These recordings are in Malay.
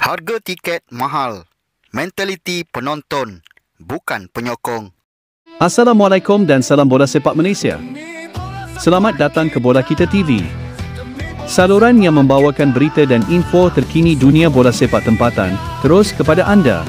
Harga tiket mahal, mentaliti penonton, bukan penyokong. Assalamualaikum dan salam bola sepak Malaysia. Selamat datang ke Bola Kita TV. Saluran yang membawakan berita dan info terkini dunia bola sepak tempatan terus kepada anda.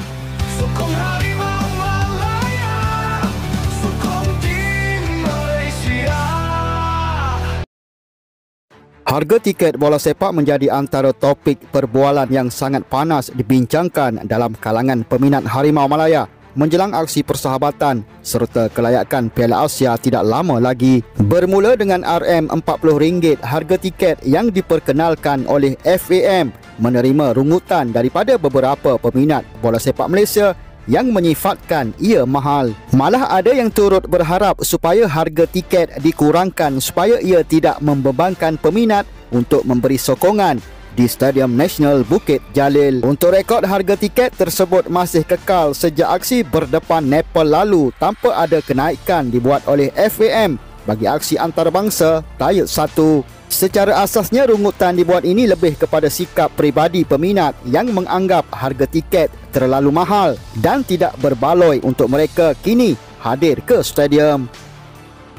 Harga tiket bola sepak menjadi antara topik perbualan yang sangat panas dibincangkan dalam kalangan peminat Harimau Malaya menjelang aksi persahabatan serta kelayakan Piala Asia tidak lama lagi. Bermula dengan RM40 harga tiket yang diperkenalkan oleh FAM menerima rungutan daripada beberapa peminat bola sepak Malaysia yang menyifatkan ia mahal. Malah ada yang turut berharap supaya harga tiket dikurangkan supaya ia tidak membebankan peminat untuk memberi sokongan di Stadium Nasional Bukit Jalil. Untuk rekod, harga tiket tersebut masih kekal sejak aksi berdepan Nepal lalu tanpa ada kenaikan dibuat oleh FAM bagi aksi antarabangsa Tayut 1. Secara asasnya rungutan dibuat ini lebih kepada sikap peribadi peminat yang menganggap harga tiket terlalu mahal dan tidak berbaloi untuk mereka kini hadir ke stadium.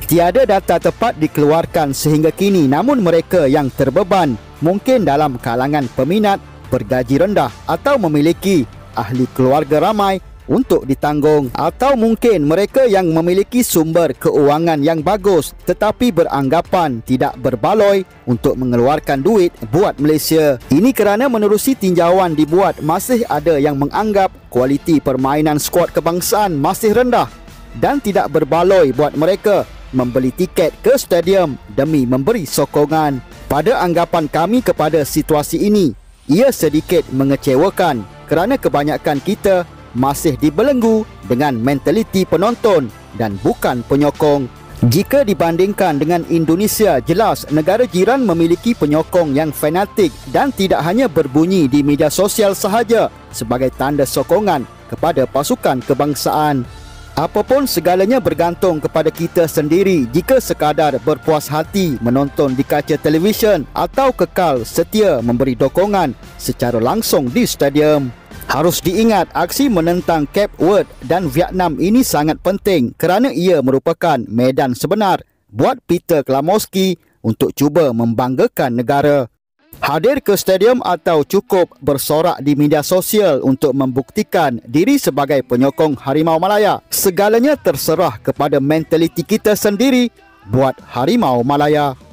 Tiada data tepat dikeluarkan sehingga kini, namun mereka yang terbeban mungkin dalam kalangan peminat bergaji rendah atau memiliki ahli keluarga ramai untuk ditanggung, atau mungkin mereka yang memiliki sumber keuangan yang bagus tetapi beranggapan tidak berbaloi untuk mengeluarkan duit buat Malaysia. Ini kerana menerusi tinjauan dibuat masih ada yang menganggap kualiti permainan skuad kebangsaan masih rendah dan tidak berbaloi buat mereka membeli tiket ke stadium demi memberi sokongan. Pada anggapan kami kepada situasi ini, ia sedikit mengecewakan kerana kebanyakan kita masih dibelenggu dengan mentaliti penonton dan bukan penyokong. Jika dibandingkan dengan Indonesia, jelas negara jiran memiliki penyokong yang fanatik dan tidak hanya berbunyi di media sosial sahaja sebagai tanda sokongan kepada pasukan kebangsaan. Apapun segalanya bergantung kepada kita sendiri jika sekadar berpuas hati menonton di kaca televisyen atau kekal setia memberi dukungan secara langsung di stadium. Harus diingat, aksi menentang Cape Verde dan Vietnam ini sangat penting kerana ia merupakan medan sebenar buat Peter Klamoski untuk cuba membanggakan negara. Hadir ke stadium atau cukup bersorak di media sosial untuk membuktikan diri sebagai penyokong Harimau Malaya, segalanya terserah kepada mentaliti kita sendiri buat Harimau Malaya.